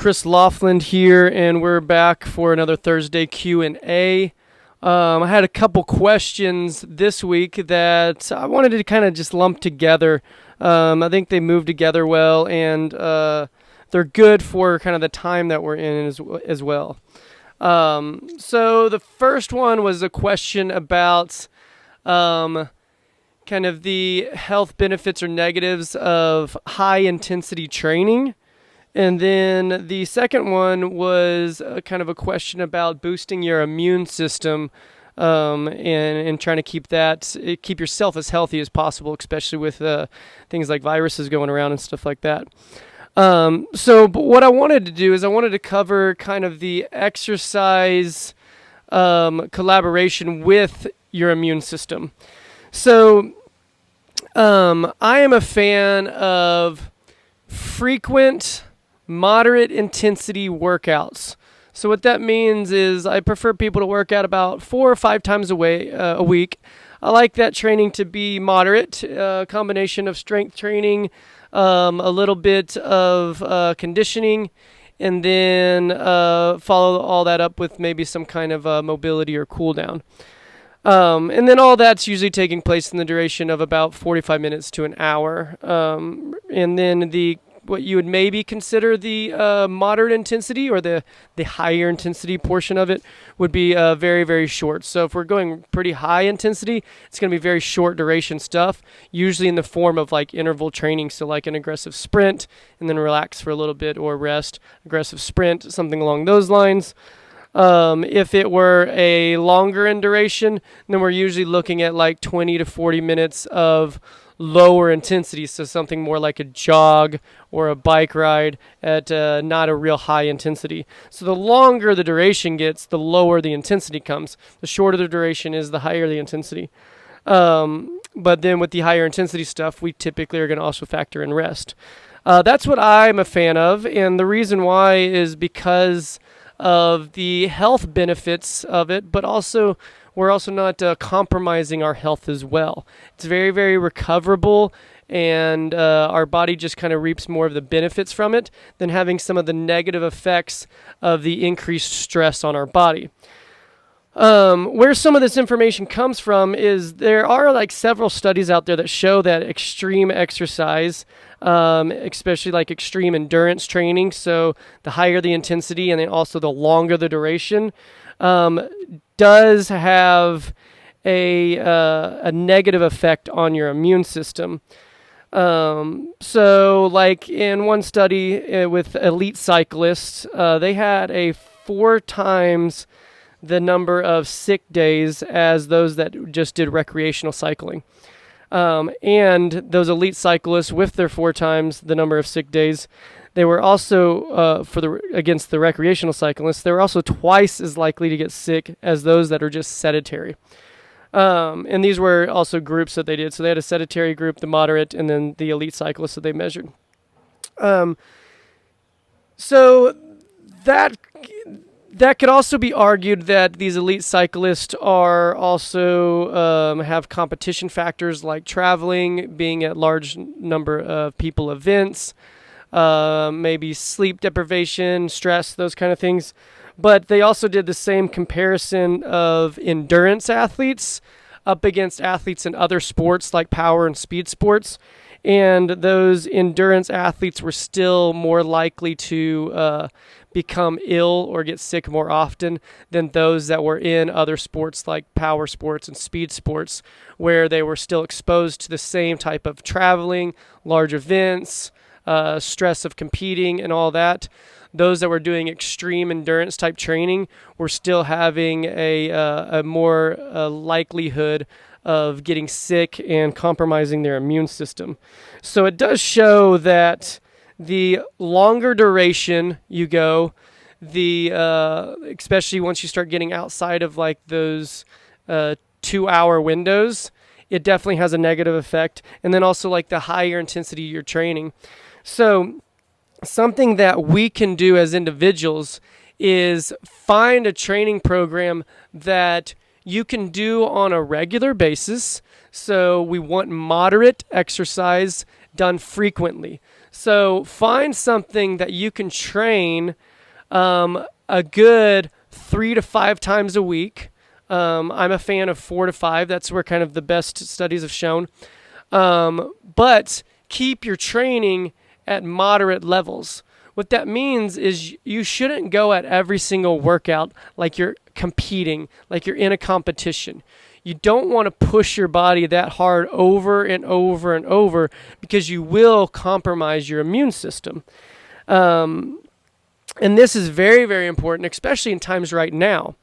Chris Laughlin here, and we're back for another Thursday Q&A. I had a couple questions this week that I wanted to kind of just lump together. I think they move together well, and they're good for kind of the time that we're in as well. So the first one was a question about kind of the health benefits or negatives of high-intensity training. And then the second one was kind of a question about boosting your immune system and trying to keep yourself as healthy as possible, especially with things like viruses going around and stuff like that. But what I wanted to do is I wanted to cover kind of the exercise collaboration with your immune system. So I am a fan of frequent moderate intensity workouts. So what that means is I prefer people to work out about 4 or 5 times a week. I like that training to be moderate, a combination of strength training, a little bit of conditioning, and then follow all that up with maybe some kind of mobility or cool down. And then all that's usually taking place in the duration of about 45 minutes to an hour. And then what you would maybe consider the moderate intensity or the higher intensity portion of it would be very, very short. So if we're going pretty high intensity, it's going to be very short duration stuff, usually in the form of like interval training. So like an aggressive sprint and then relax for a little bit or rest, aggressive sprint, something along those lines. If it were a longer in duration, then we're usually looking at like 20 to 40 minutes of lower intensity, so something more like a jog or a bike ride at not a real high intensity. So the longer the duration gets, the lower the intensity comes. The shorter the duration is, the higher the intensity. But then with the higher intensity stuff, we typically are going to also factor in rest. That's what I'm a fan of, and the reason why is because of the health benefits of it, but also we're also not compromising our health as well. It's very, very recoverable, and our body just kind of reaps more of the benefits from it than having some of the negative effects of the increased stress on our body. Where some of this information comes from is there are like several studies out there that show that extreme exercise, especially like extreme endurance training, so the higher the intensity and then also the longer the duration, does have a negative effect on your immune system. So like in one study with elite cyclists, they had a 4 times the number of sick days as those that just did recreational cycling. And those elite cyclists with their 4 times the number of sick days, they were also, against the recreational cyclists, they were also twice as likely to get sick as those that are just sedentary. And these were also groups that they did. So they had a sedentary group, the moderate, and then the elite cyclists that they measured. So that could also be argued that these elite cyclists are also have competition factors like traveling, being at large number of people events, maybe sleep deprivation, stress, those kind of things. But they also did the same comparison of endurance athletes up against athletes in other sports like power and speed sports. And those endurance athletes were still more likely to become ill or get sick more often than those that were in other sports like power sports and speed sports, where they were still exposed to the same type of traveling, large events, stress of competing and all that. Those that were doing extreme endurance type training were still having a more likelihood of getting sick and compromising their immune system. So it does show that the longer duration you go, especially once you start getting outside of like those 2-hour windows, it definitely has a negative effect. And then also like the higher intensity you're training. So something that we can do as individuals is find a training program that you can do on a regular basis. So we want moderate exercise done frequently. So find something that you can train a good 3 to 5 times a week. I'm a fan of 4 to 5. That's where kind of the best studies have shown. But keep your training at moderate levels. What that means is you shouldn't go at every single workout like you're competing, like you're in a competition. You don't want to push your body that hard over and over and over because you will compromise your immune system. And this is very, very important, especially in times right now.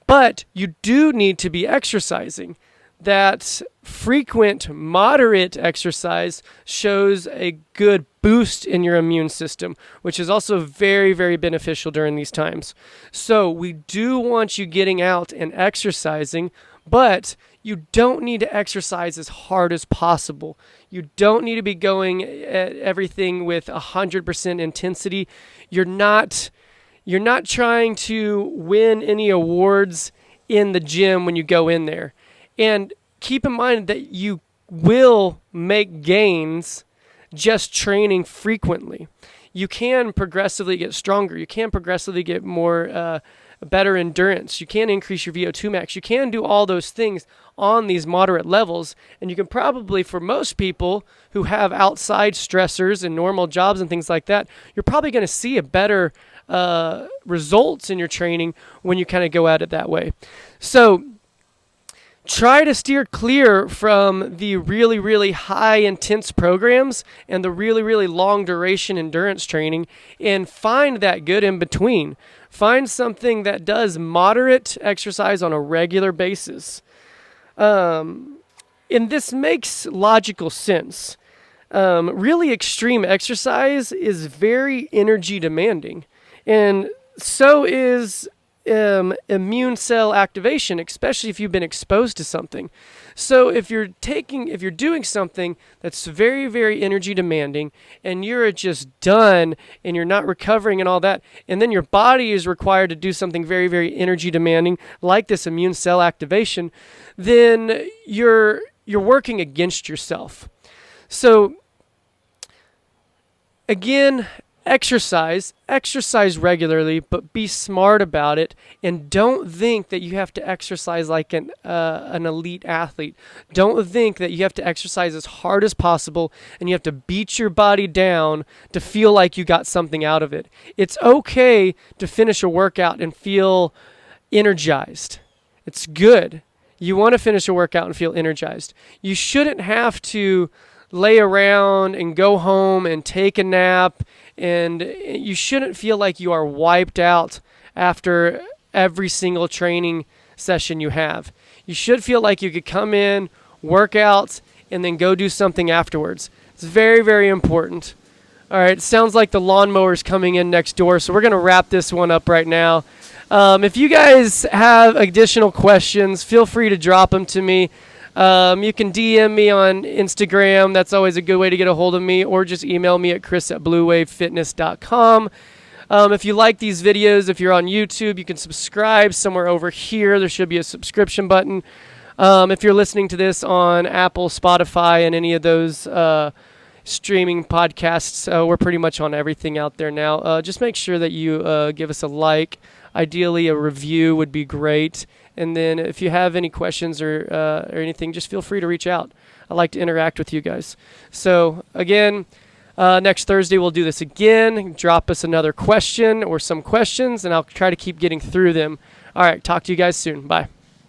But you do need to be exercising. That frequent, moderate exercise shows a good boost in your immune system, which is also very, very beneficial during these times. So we do want you getting out and exercising, but you don't need to exercise as hard as possible. You don't need to be going at everything with 100% intensity. You're not trying to win any awards in the gym when you go in there. And keep in mind that you will make gains just training frequently. You can progressively get stronger. You can progressively get more better endurance. You can increase your VO2 max. You can do all those things on these moderate levels. And you can probably, for most people who have outside stressors and normal jobs and things like that, you're probably going to see a better results in your training when you kind of go at it that way. So try to steer clear from the really, really high intense programs and the really, really long duration endurance training, and find that good in between. Find something that does moderate exercise on a regular basis. And this makes logical sense. Really extreme exercise is very energy demanding, and so is immune cell activation, especially if you've been exposed to something. So if you're doing something that's very, very energy demanding and you're just done and you're not recovering and all that, and then your body is required to do something very, very energy demanding like this immune cell activation, then you're working against yourself. So again, exercise regularly, but be smart about it, and don't think that you have to exercise like an elite athlete. Don't think that you have to exercise as hard as possible and you have to beat your body down to feel like you got something out of it. It's okay to finish a workout and feel energized. It's good. You want to finish a workout and feel energized. You shouldn't have to lay around and go home and take a nap, and you shouldn't feel like you are wiped out after every single training session you have. You should feel like you could come in, work out, and then go do something afterwards. It's very, very important. All right, sounds like the lawnmower's coming in next door, so we're going to wrap this one up right now. If you guys have additional questions, feel free to drop them to me. You can DM me on Instagram. That's always a good way to get a hold of me, or just email me at chris@bluewavefitness.com. If you like these videos, if you're on YouTube, you can subscribe somewhere over here. There should be a subscription button. If you're listening to this on Apple, Spotify, and any of those streaming podcasts, we're pretty much on everything out there now. Just make sure that you give us a like. Ideally, a review would be great. And then if you have any questions or anything, just feel free to reach out. I like to interact with you guys. So again, next Thursday we'll do this again. Drop us another question or some questions, and I'll try to keep getting through them. All right, talk to you guys soon. Bye.